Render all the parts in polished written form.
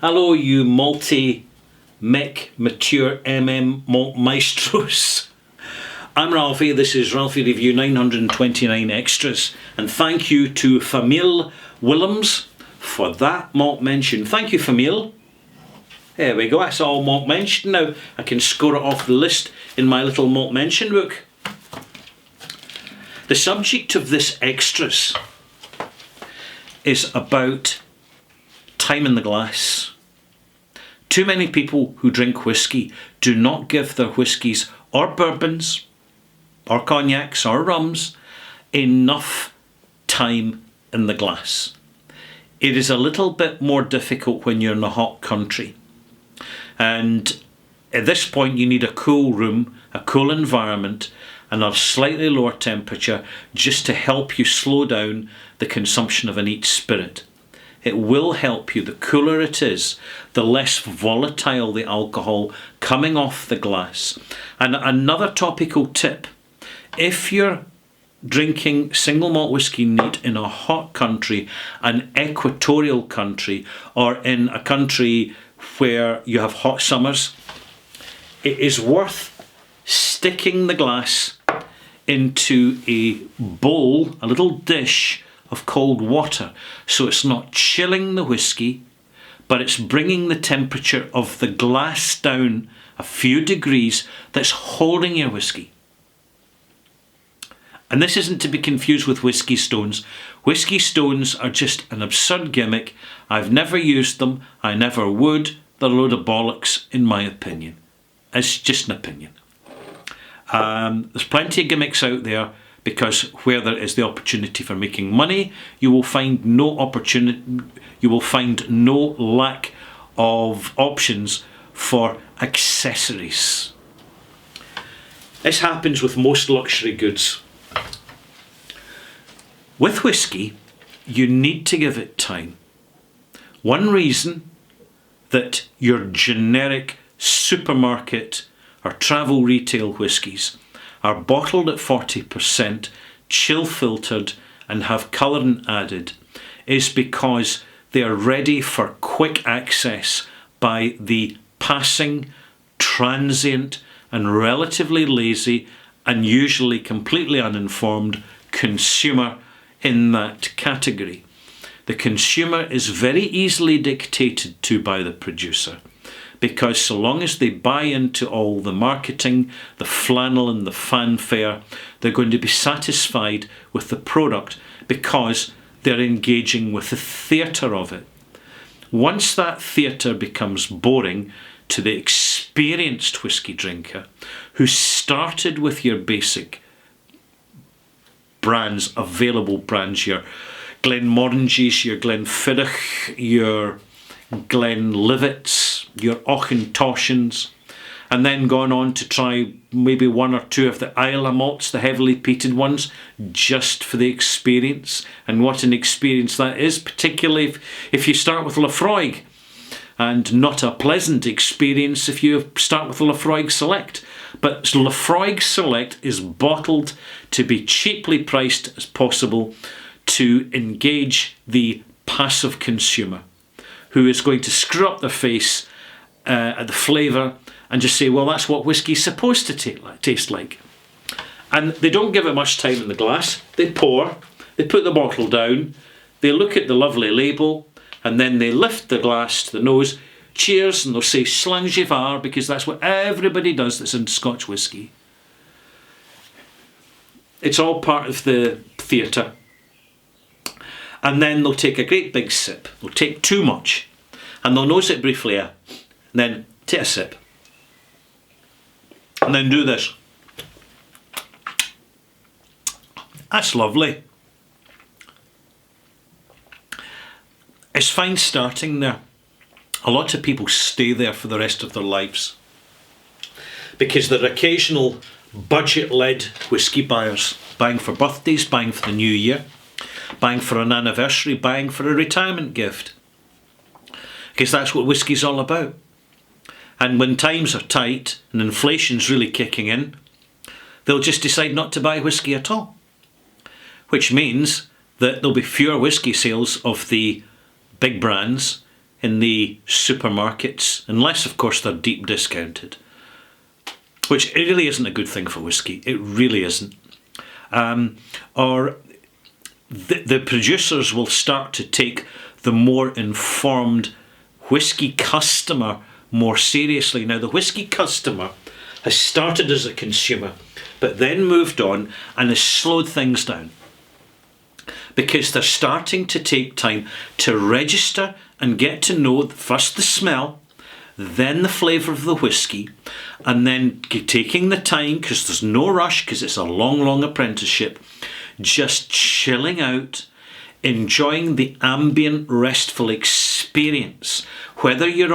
Hello, you malty, mech, mature malt maestros. I'm Ralphie, this is Ralphie Review 929 Extras, and thank you to Famil Willems for that malt mention. Thank you, Famil. There we go, that's all malt mention now. I can score it off the list in my little malt mention book. The subject of this Extras is about time in the glass. Too many people who drink whisky do not give their whiskies or bourbons or cognacs or rums enough time in the glass. It is a little bit more difficult when you're in a hot country. And at this point you need a cool room, a cool environment and a slightly lower temperature just to help you slow down the consumption of a neat spirit. It will help you. The cooler it is, the less volatile the alcohol coming off the glass. And another topical tip, if you're drinking single malt whisky neat in a hot country, an equatorial country, or in a country where you have hot summers, it is worth sticking the glass into a bowl, a little dish of cold water, so it's not chilling the whisky, but it's bringing the temperature of the glass down a few degrees that's holding your whisky. And this isn't to be confused with whiskey stones. Whiskey stones are just an absurd gimmick. I've never used them, I never would. They're a load of bollocks in my opinion. It's just an opinion. There's plenty of gimmicks out there, because where there is the opportunity for making money, you will find no lack of options for accessories. This happens with most luxury goods. With whisky, you need to give it time. One reason that your generic supermarket or travel retail whiskies are bottled at 40%, chill filtered and have colouring added is because they are ready for quick access by the passing, transient and relatively lazy and usually completely uninformed consumer in that category. The consumer is very easily dictated to by the producer, because so long as they buy into all the marketing, the flannel and the fanfare, they're going to be satisfied with the product because they're engaging with the theatre of it. Once that theatre becomes boring to the experienced whisky drinker who started with your basic brands, available brands, your Glenmorangies, your Glenfiddich, your Glenlivets, your Auchentoshan's, and then gone on to try maybe one or two of the Islay malts, the heavily peated ones, just for the experience. And what an experience that is, particularly if you start with Laphroaig, and not a pleasant experience if you start with Laphroaig Select. But Laphroaig Select is bottled to be cheaply priced as possible to engage the passive consumer, who is going to screw up their face at the flavour and just say, well, that's what whiskey's supposed to taste like. And they don't give it much time in the glass. They pour, they put the bottle down, they look at the lovely label, and then they lift the glass to the nose, cheers, and they'll say Slangivar, because that's what everybody does that's in Scotch whisky. It's all part of the theatre. And then they'll take a great big sip. They'll take too much. And they'll nose it briefly, and then take a sip. And then do this. That's lovely. It's fine starting there. A lot of people stay there for the rest of their lives, because they're occasional budget-led whisky buyers, buying for birthdays, buying for the new year, buying for an anniversary, buying for a retirement gift, because that's what whisky's all about. And when times are tight and inflation's really kicking in, they'll just decide not to buy whisky at all, which means that there'll be fewer whisky sales of the big brands in the supermarkets, unless of course they're deep discounted, which it really isn't a good thing for whisky. It really isn't. Or the producers will start to take the more informed whisky customer more seriously. Now, the whisky customer has started as a consumer, but then moved on and has slowed things down, because they're starting to take time to register and get to know first the smell, then the flavour of the whisky, and then taking the time, because there's no rush, because it's a long apprenticeship, just chilling out, enjoying the ambient, restful experience. Whether we're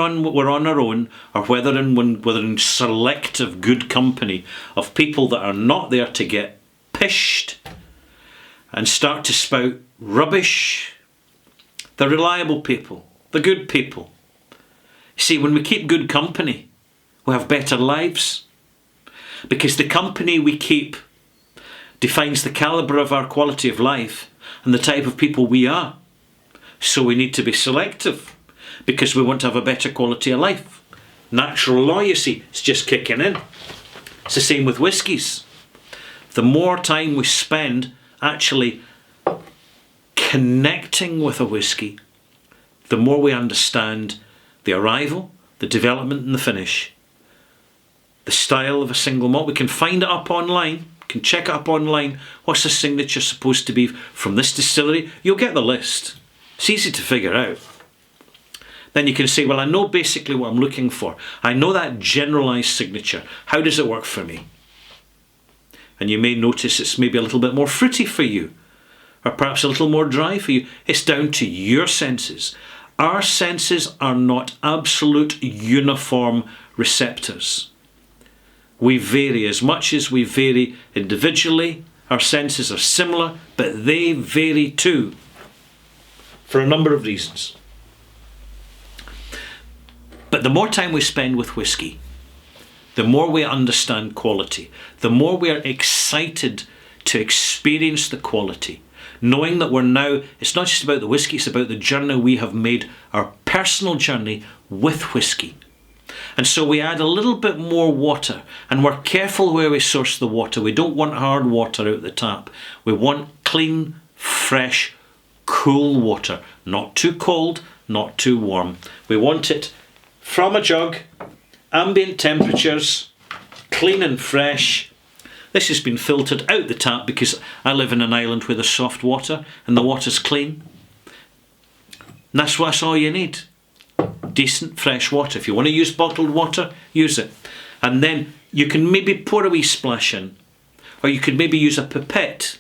on our own, or whether in selective good company of people that are not there to get pished and start to spout rubbish. The reliable people, the good people. See, when we keep good company, we have better lives, because the company we keep defines the calibre of our quality of life and the type of people we are. So we need to be selective, because we want to have a better quality of life. Natural law, you see, it's just kicking in. It's the same with whiskies. The more time we spend actually connecting with a whisky, the more we understand the arrival, the development and the finish, the style of a single malt. We can find it up online, can check it up online. What's the signature supposed to be from this distillery? You'll get the list. It's easy to figure out. Then you can say, well, I know basically what I'm looking for. I know that generalised signature. How does it work for me? And you may notice it's maybe a little bit more fruity for you, or perhaps a little more dry for you. It's down to your senses. Our senses are not absolute uniform receptors. We vary. As much as we vary individually, our senses are similar, but they vary too, for a number of reasons. But the more time we spend with whisky, the more we understand quality, the more we are excited to experience the quality, knowing that it's not just about the whisky, it's about the journey we have made, our personal journey with whisky. And so we add a little bit more water, and we're careful where we source the water. We don't want hard water out the tap. We want clean, fresh, cool water. Not too cold, not too warm. We want it from a jug, ambient temperatures, clean and fresh. This has been filtered out the tap because I live in an island where there's soft water and the water's clean. And that's all you need. Decent fresh water. If you want to use bottled water, use it. And then you can maybe pour a wee splash in. Or you could maybe use a pipette.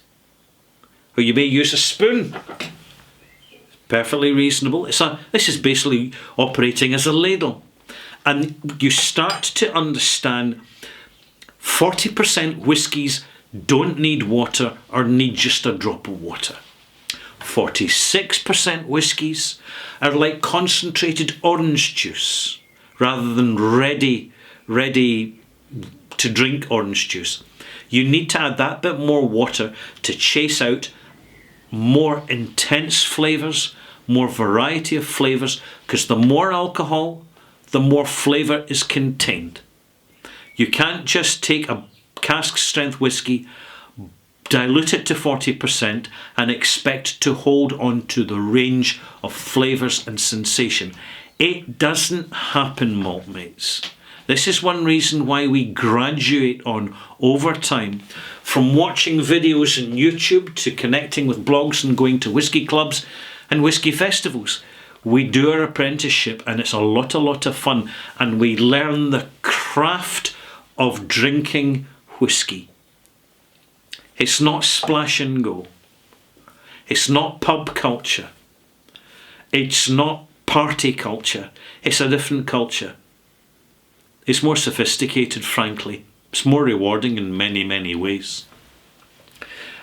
Or you may use a spoon. Perfectly reasonable. This is basically operating as a ladle. And you start to understand 40% whiskies don't need water or need just a drop of water. 46% whiskies are like concentrated orange juice rather than ready to drink orange juice. You need to add that bit more water to chase out more intense flavours, more variety of flavours, because the more alcohol, the more flavour is contained. You can't just take a cask strength whisky, dilute it to 40% and expect to hold on to the range of flavours and sensation. It doesn't happen, malt mates. This is one reason why we graduate on over time, from watching videos on YouTube to connecting with blogs and going to whisky clubs and whisky festivals. We do our apprenticeship and it's a lot of fun, and we learn the craft of drinking whisky. It's not splash and go. It's not pub culture. It's not party culture. It's a different culture. It's more sophisticated, frankly. It's more rewarding in many ways.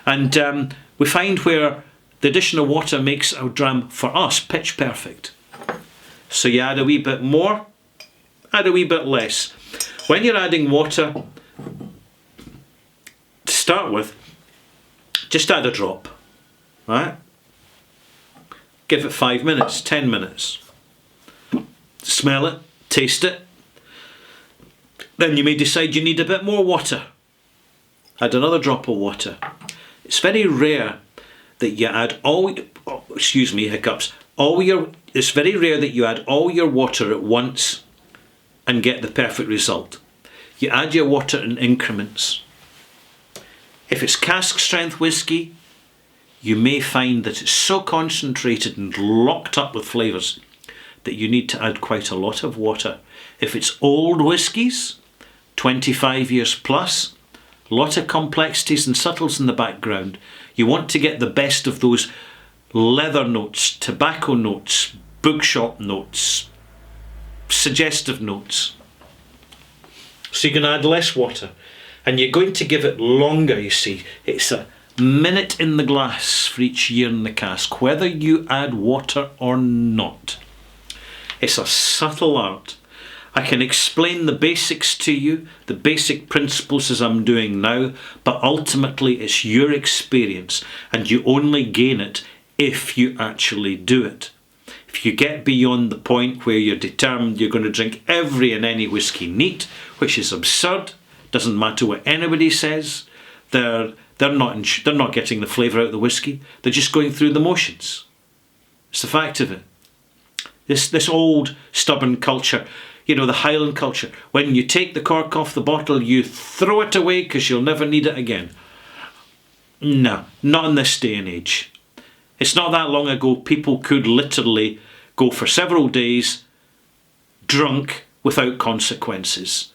And we find where the addition of water makes our dram, for us, pitch perfect. So you add a wee bit more, add a wee bit less. When you're adding water, to start with, just add a drop, right? Give it 5 minutes, 10 minutes. smell it, taste it. Then you may decide you need a bit more water. Add another drop of water. It's very rare that you add it's very rare that you add all your water at once and get the perfect result. You add your water in increments. If it's cask strength whisky, you may find that it's so concentrated and locked up with flavours that you need to add quite a lot of water. If it's old whiskies, 25 years plus, a lot of complexities and subtles in the background, you want to get the best of those leather notes, tobacco notes, bookshop notes, suggestive notes. So you're going to add less water, and you're going to give it longer, you see. It's a minute in the glass for each year in the cask, whether you add water or not. It's a subtle art. I can explain the basics to you, the basic principles as I'm doing now, but ultimately it's your experience, and you only gain it if you actually do it. If you get beyond the point where you're determined you're going to drink every and any whisky neat, which is absurd, doesn't matter what anybody says, they're not getting the flavour out of the whisky, they're just going through the motions. It's the fact of it. This old stubborn culture, the Highland culture, when you take the cork off the bottle, you throw it away because you'll never need it again. No, not in this day and age. It's not that long ago people could literally go for several days drunk without consequences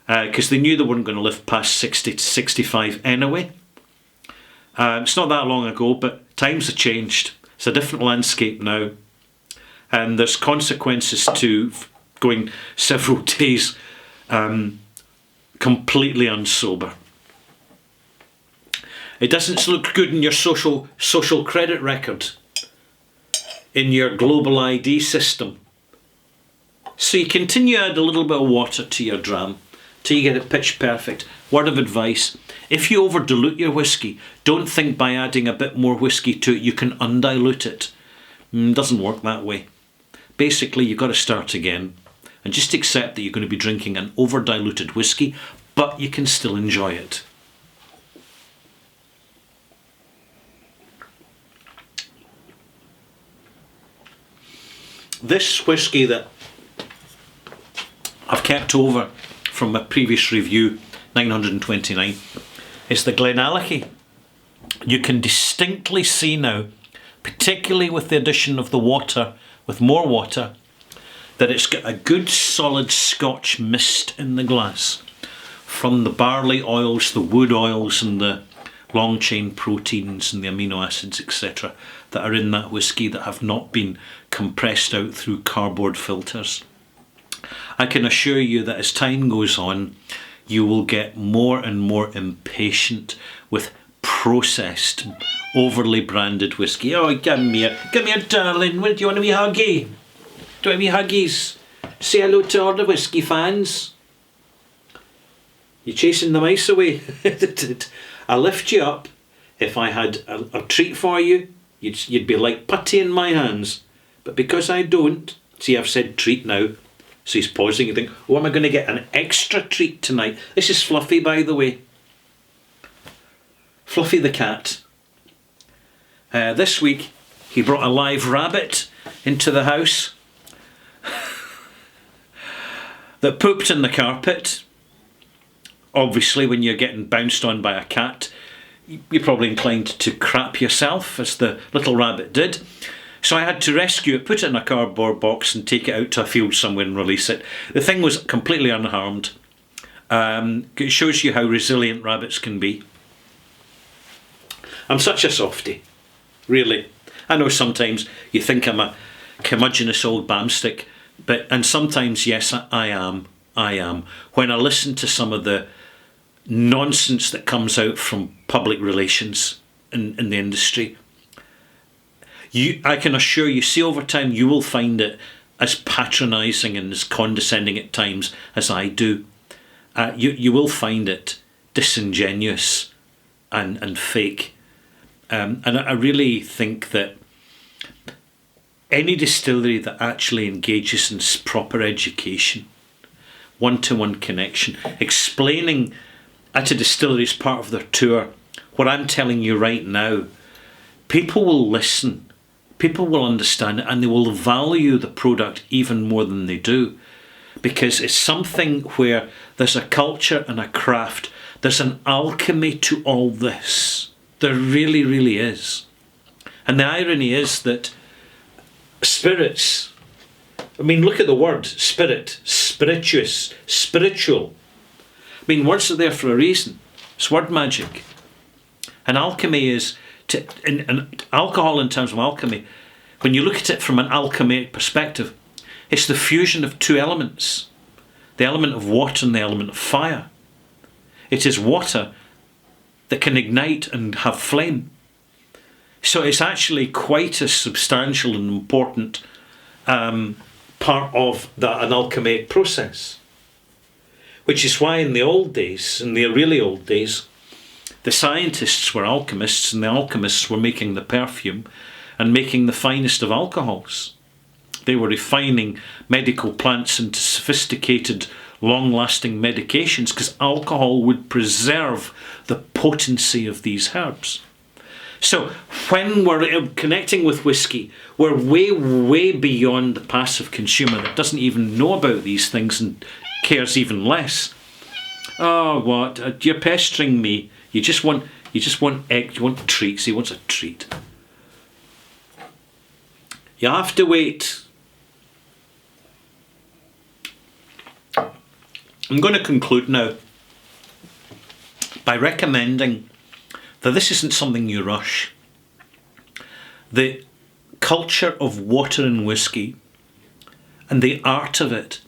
because they knew they weren't going to live past 60 to 65 anyway. It's not that long ago, but times have changed. It's a different landscape now, and there's consequences to going several days completely unsober. It doesn't look good in your social credit record, in your global ID system. So you continue to add a little bit of water to your dram till you get it pitch perfect. Word of advice, if you over dilute your whisky, don't think by adding a bit more whisky to it you can undilute it. It doesn't work that way. Basically, you've got to start again and just accept that you're going to be drinking an over diluted whisky, but you can still enjoy it. This whisky that I've kept over from my previous review, 929, is the Glenallachie. You can distinctly see now, particularly with the addition of the water, with more water, that it's got a good solid Scotch mist in the glass from the barley oils, the wood oils and the long chain proteins and the amino acids, etc., that are in that whisky that have not been compressed out through cardboard filters. I can assure you that as time goes on, you will get more and more impatient with processed, overly branded whisky. Oh, come here, darling. Do you want a wee huggy? Do you want wee huggies? Say hello to all the whisky fans. You're chasing the mice away. I'll lift you up. If I had a treat for you, you'd be like putty in my hands. But because I don't, see, I've said treat now. So he's pausing. You think, oh, am I going to get an extra treat tonight? This is Fluffy, by the way. Fluffy the cat. This week, he brought a live rabbit into the house that pooped in the carpet. Obviously, when you're getting bounced on by a cat, you're probably inclined to crap yourself, as the little rabbit did. So I had to rescue it, put it in a cardboard box and take it out to a field somewhere and release it. The thing was completely unharmed. It shows you how resilient rabbits can be. I'm such a softie, really. I know sometimes you think I'm a curmudgeonous old bamstick, and sometimes, yes, I am. When I listen to some of the nonsense that comes out from public relations in the industry, I can assure you, see, over time you will find it as patronising and as condescending at times as I do. You will find it disingenuous and fake. And I really think that any distillery that actually engages in proper education, one-to-one connection, explaining at a distillery as part of their tour what I'm telling you right now, people will listen, people will understand it, and they will value the product even more than they do, because it's something where there's a culture and a craft, there's an alchemy to all this. There really, really is. And the irony is that spirits, I mean, look at the word spirit, spirituous, spiritual. I mean, words are there for a reason. It's word magic. And alchemy is, alcohol in terms of alchemy, when you look at it from an alchemic perspective, it's the fusion of two elements, the element of water and the element of fire. It is water that can ignite and have flame. So it's actually quite a substantial and important part of an alchemic process. Which is why in the old days, in the really old days, the scientists were alchemists, and the alchemists were making the perfume and making the finest of alcohols. They were refining medical plants into sophisticated, long-lasting medications, because alcohol would preserve the potency of these herbs. So when we're connecting with whiskey, we're way, way beyond the passive consumer that doesn't even know about these things and cares even less. Oh, what? You're pestering me. You just want treats. He wants a treat. You have to wait. I'm going to conclude now by recommending that this isn't something you rush. The culture of water and whiskey and the art of it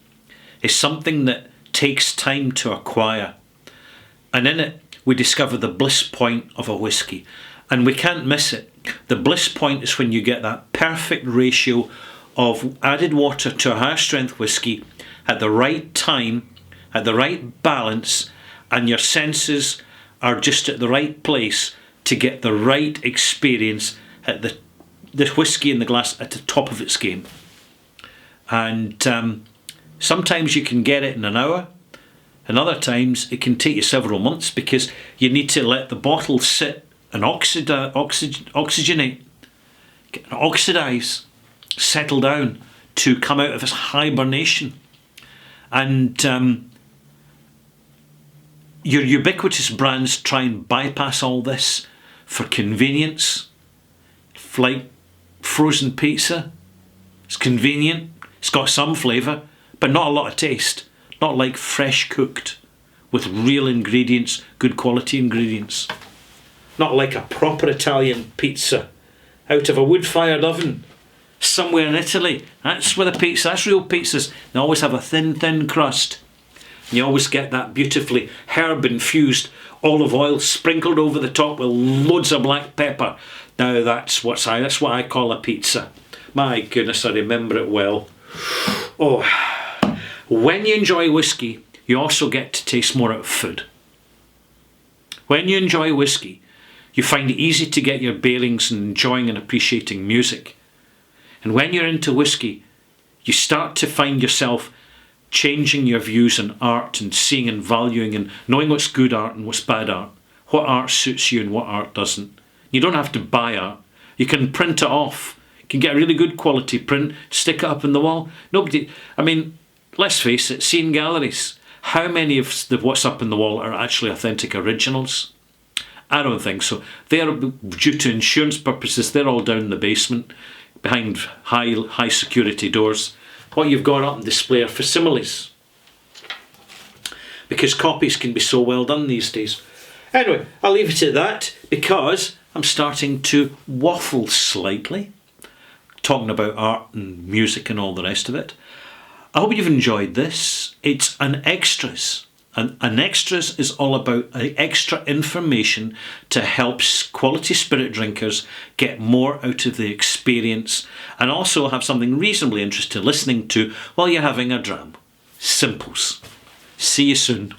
is something that takes time to acquire. And in it, we discover the bliss point of a whiskey. And we can't miss it. The bliss point is when you get that perfect ratio of added water to a higher strength whiskey at the right time, at the right balance, and your senses are just at the right place to get the right experience at the whiskey in the glass at the top of its game. And sometimes you can get it in an hour, and other times it can take you several months, because you need to let the bottle sit and oxygenate, oxidize, settle down to come out of its hibernation. And your ubiquitous brands try and bypass all this for convenience, like frozen pizza. It's convenient, it's got some flavour, but not a lot of taste. Not like fresh cooked with real ingredients, good quality ingredients. Not like a proper Italian pizza out of a wood-fired oven somewhere in Italy. That's where the pizza, that's real pizzas. They always have a thin crust. You always get that beautifully herb-infused olive oil sprinkled over the top with loads of black pepper. Now that's what I call a pizza. My goodness, I remember it well. Oh, when you enjoy whiskey, you also get to taste more out of food. When you enjoy whiskey, you find it easy to get your bearings in enjoying and appreciating music. And when you're into whiskey, you start to find yourself changing your views on art and seeing and valuing and knowing what's good art and what's bad art. What art suits you and what art doesn't. You don't have to buy art. You can print it off. You can get a really good quality print, stick it up in the wall. Let's face it, see in galleries, how many of what's up in the wall are actually authentic originals? I don't think so. They're, due to insurance purposes, they're all down in the basement, behind high security doors. What you've got up on display are facsimiles, because copies can be so well done these days. Anyway, I'll leave it at that, because I'm starting to waffle slightly, talking about art and music and all the rest of it. I hope you've enjoyed this. It's an extras. An extras is all about extra information to help quality spirit drinkers get more out of the experience, and also have something reasonably interesting listening to while you're having a dram. Simples. See you soon.